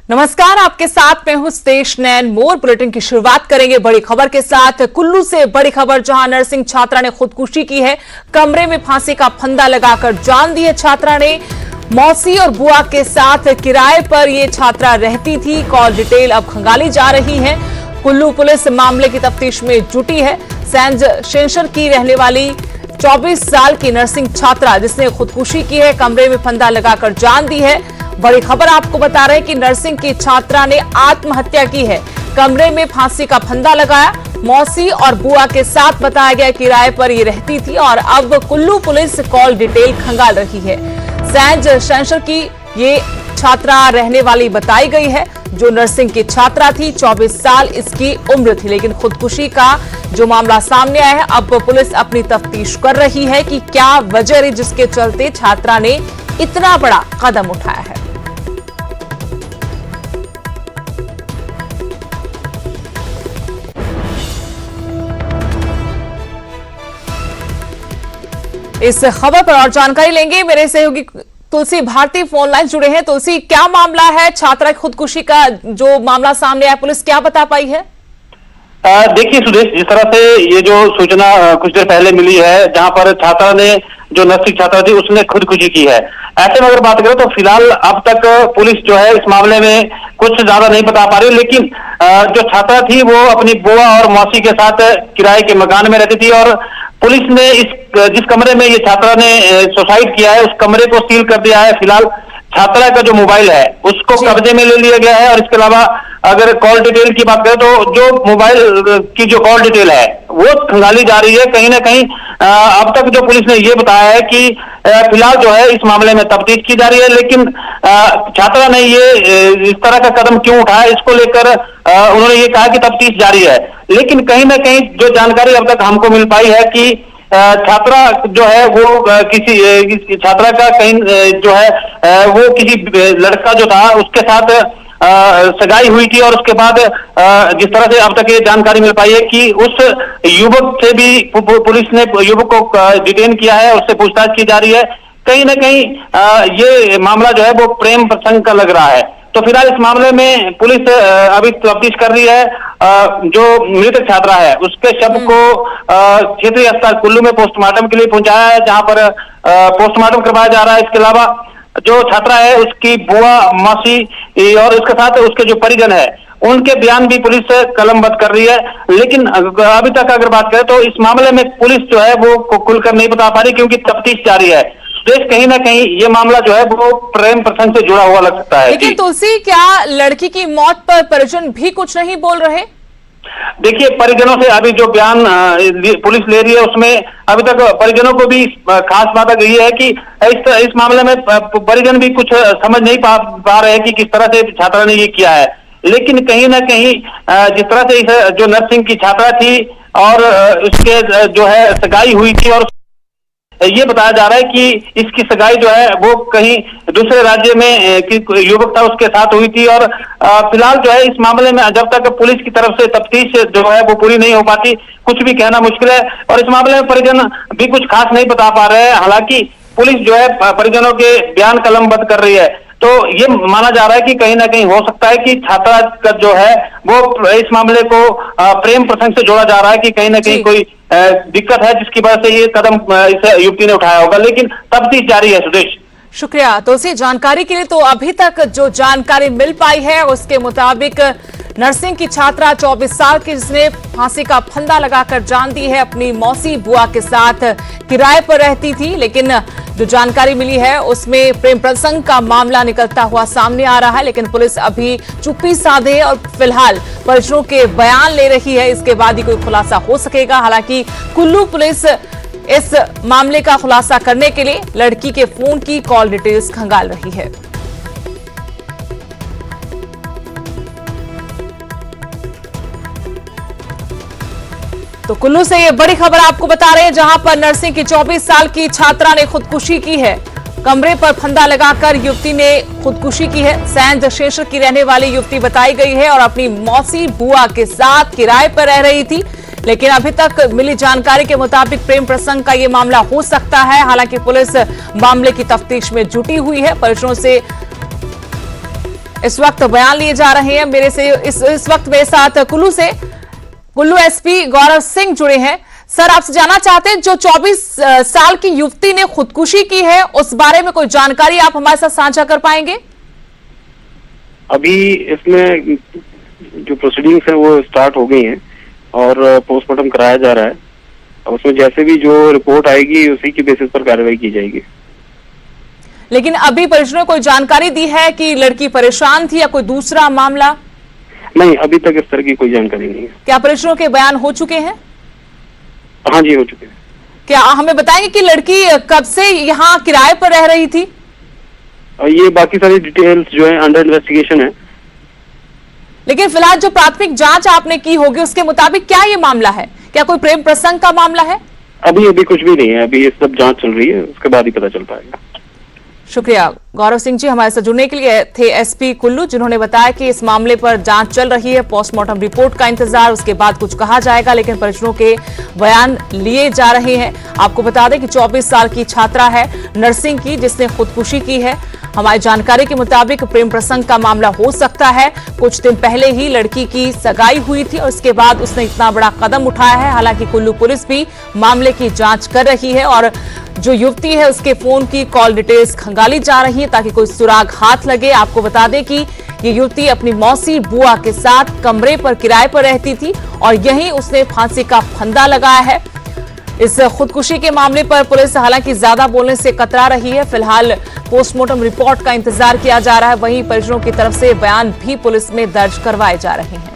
नमस्कार, आपके साथ मैं हूं स्टेश नैन मोर। बुलेटिन की शुरुआत करेंगे बड़ी खबर के साथ। कुल्लू से बड़ी खबर, जहां नर्सिंग छात्रा ने खुदकुशी की है। कमरे में फांसी का फंदा लगाकर जान दी है छात्रा ने। मौसी और बुआ के साथ किराए पर ये छात्रा रहती थी। कॉल डिटेल अब खंगाली जा रही है। कुल्लू पुलिस मामले की तफ्तीश में जुटी है। सेंट शेंशर की रहने वाली 24 साल की नर्सिंग छात्रा जिसने खुदकुशी की है, कमरे में फंदा लगाकर जान दी है। बड़ी खबर आपको बता रहे हैं कि नर्सिंग की छात्रा ने आत्महत्या की है। कमरे में फांसी का फंदा लगाया। मौसी और बुआ के साथ बताया गया किराए पर ये रहती थी और अब कुल्लू पुलिस कॉल डिटेल खंगाल रही है। सेंट शेंशर की ये छात्रा रहने वाली बताई गई है, जो नर्सिंग की छात्रा थी। 24 साल इसकी उम्र थी, लेकिन खुदकुशी का जो मामला सामने आया है, अब पुलिस अपनी तफ्तीश कर रही है कि क्या वजह रही जिसके चलते छात्रा ने इतना बड़ा कदम उठाया है। इस खबर पर और जानकारी लेंगे। मेरे सहयोगी तुलसी भारती फोन लाइन जुड़े हैं। तुलसी, क्या मामला है? छात्रा की खुदकुशी का जो मामला सामने आया, पुलिस क्या बता पाई है? देखिए सुदेश, जिस तरह से ये जो सूचना कुछ देर पहले मिली है, जहां पर छात्रा ने, जो नर्सिंग छात्रा थी, उसने खुदकुशी की है। ऐसे में अगर बात करें तो फिलहाल अब तक पुलिस जो है इस मामले में कुछ ज्यादा नहीं बता पा रही, लेकिन जो छात्रा थी वो अपनी बुआ और मौसी के साथ किराए के मकान में रहती थी और पुलिस ने जिस कमरे में ये छात्रा ने सुसाइड किया है, उस कमरे को सील कर दिया है। फिलहाल छात्रा का जो मोबाइल है उसको कब्जे में ले लिया गया है और इसके अलावा अगर कॉल डिटेल की बात करें तो जो मोबाइल की जो कॉल डिटेल है वो खंगाली जा रही है। कहीं ना कहीं अब तक जो पुलिस ने ये बताया है कि फिलहाल जो है इस मामले में तफ्तीश की जा रही है, लेकिन छात्रा ने ये इस तरह का कदम क्यों उठाया, इसको लेकर उन्होंने ये कहा कि तफ्तीश जारी है। लेकिन कहीं ना कहीं जो जानकारी अब तक हमको मिल पाई है कि छात्रा जो है वो किसी छात्रा का कहीं जो है वो किसी लड़का जो था उसके साथ सगाई हुई थी और उसके बाद जिस तरह से अब तक ये जानकारी मिल पाई है कि उस युवक से भी पुलिस ने युवक को डिटेन किया है, उससे पूछताछ की जा रही है। कहीं ना कहीं ये मामला जो है वो प्रेम प्रसंग का लग रहा है। तो फिलहाल इस मामले में पुलिस अभी तफ्तीश कर रही है। जो मृतक छात्रा है उसके शव को क्षेत्रीय अस्पताल कुल्लू में पोस्टमार्टम के लिए पहुंचाया है, जहां पर पोस्टमार्टम करवाया जा रहा है। इसके अलावा जो छात्रा है उसकी बुआ, मौसी और उसके साथ उसके जो परिजन है उनके बयान भी पुलिस कलमबद्ध कर रही है। लेकिन अभी तक अगर बात करें तो इस मामले में पुलिस जो है वो खुलकर नहीं बता पा रही, क्योंकि तफ्तीश जारी है। देश कहीं ना कहीं ये मामला जो है वो प्रेम प्रसंग से जुड़ा हुआ लग सकता है। लेकिन तुलसी, क्या लड़की की मौत पर परिजन भी कुछ नहीं बोल रहे? देखिए, परिजनों से अभी जो बयान पुलिस ले रही है उसमें अभी तक परिजनों को भी खास बात यही है कि इस मामले में परिजन भी कुछ समझ नहीं पा रहे हैं कि किस तरह से छात्रा ने ये किया है। लेकिन कहीं ना कहीं जिस तरह से इस जो नर्सिंग की छात्रा थी और उसके जो है सगाई हुई थी और ये बताया जा रहा है कि इसकी सगाई जो है वो कहीं दूसरे राज्य में युवक था उसके साथ हुई थी और फिलहाल जो है इस मामले में जब तक पुलिस की तरफ से तफ्तीश जो है वो पूरी नहीं हो पाती, कुछ भी कहना मुश्किल है। और इस मामले में परिजन भी कुछ खास नहीं बता पा रहे हैं। हालांकि पुलिस जो है परिजनों के बयान कलमबद्ध कर रही है, तो ये माना जा रहा है कि कहीं ना कहीं हो सकता है कि छात्रा का जो है वो इस मामले को प्रेम प्रसंग से जोड़ा जा रहा है कि कहीं ना कहीं कोई दिक्कत है जिसकी वजह से ये कदम इस युवती ने उठाया होगा। लेकिन तफ्तीश जारी है। सुदेश, शुक्रिया तुलसी जानकारी के लिए। तो अभी तक जो जानकारी मिल पाई है उसके मुताबिक नर्सिंग की छात्रा 24 साल की, जिसने फांसी का फंदा लगाकर जान दी है, अपनी मौसी बुआ के साथ किराए पर रहती थी। लेकिन जो जानकारी मिली है उसमें प्रेम प्रसंग का मामला निकलता हुआ सामने आ रहा है। लेकिन पुलिस अभी चुप्पी साधे और फिलहाल परिजनों के बयान ले रही है। इसके बाद ही कोई खुलासा हो सकेगा। हालांकि कुल्लू पुलिस इस मामले का खुलासा करने के लिए लड़की के फोन की कॉल डिटेल्स खंगाल रही है। तो कुल्लू से ये बड़ी खबर आपको बता रहे हैं, जहां पर नर्सिंग की 24 साल की छात्रा ने खुदकुशी की है। कमरे पर फंदा लगाकर युवती ने खुदकुशी की है। सेंट शेंशर की रहने वाली युवती बताई गई है और अपनी मौसी बुआ के साथ किराए पर रह रही थी। लेकिन अभी तक मिली जानकारी के मुताबिक प्रेम प्रसंग का ये मामला हो सकता है। हालांकि पुलिस मामले की तफ्तीश में जुटी हुई है। परिजनों से इस वक्त बयान लिए जा रहे हैं। मेरे से इस वक्त मेरे साथ कुल्लू एसपी गौरव सिंह जुड़े हैं। सर, आपसे जानना चाहते हैं, जो 24 साल की युवती ने खुदकुशी की है उस बारे में कोई जानकारी आप हमारे साथ साझा कर पाएंगे? अभी इसमें जो प्रोसीडिंग्स हैं वो स्टार्ट हो गई हैं और पोस्टमार्टम कराया जा रहा है। उसमें जैसे भी जो रिपोर्ट आएगी उसी की बेसिस पर कार्रवाई की जाएगी। लेकिन अभी परिजनों ने कोई जानकारी दी है कि लड़की परेशान थी या कोई दूसरा मामला? नहीं, अभी तक इस तरह की कोई जानकारी नहीं है। क्या परिजनों के बयान हो चुके हैं? हाँ जी, हो चुके हैं। क्या हमें बताएंगे कि लड़की कब से यहाँ किराए पर रह रही थी? और ये बाकी सारी डिटेल्स जो है अंडर इन्वेस्टिगेशन है। लेकिन फिलहाल जो प्राथमिक जांच आपने की होगी उसके मुताबिक क्या ये मामला है? क्या कोई प्रेम प्रसंग का मामला है? अभी कुछ भी नहीं है। अभी ये सब जांच चल रही है, उसके बाद ही पता चल पाएगा। शुक्रिया गौरव सिंह जी, हमारे साथ जुड़ने के लिए थे एसपी कुल्लू, जिन्होंने बताया कि इस मामले पर जांच चल रही है, पोस्टमार्टम रिपोर्ट का इंतजार, उसके बाद कुछ कहा जाएगा, लेकिन परिजनों के बयान लिए जा रहे हैं। आपको बता दें कि 24 साल की छात्रा है नर्सिंग की, जिसने खुदकुशी की है। हमारी जानकारी के मुताबिक प्रेम प्रसंग का मामला हो सकता है। कुछ दिन पहले ही लड़की की सगाई हुई थी और उसके बाद उसने इतना बड़ा कदम उठाया है। हालांकि कुल्लू पुलिस भी मामले की जांच कर रही है और जो युवती है उसके फोन की कॉल डिटेल्स खंगाली जा रही है ताकि कोई सुराग हाथ लगे। आपको बता दें कि ये युवती अपनी मौसी बुआ के साथ कमरे पर किराए पर रहती थी और यहीं उसने फांसी का फंदा लगाया है। इस खुदकुशी के मामले पर पुलिस हालांकि ज्यादा बोलने से कतरा रही है। फिलहाल पोस्टमार्टम रिपोर्ट का इंतजार किया जा रहा है। वहीं परिजनों की तरफ से बयान भी पुलिस में दर्ज करवाए जा रहे हैं।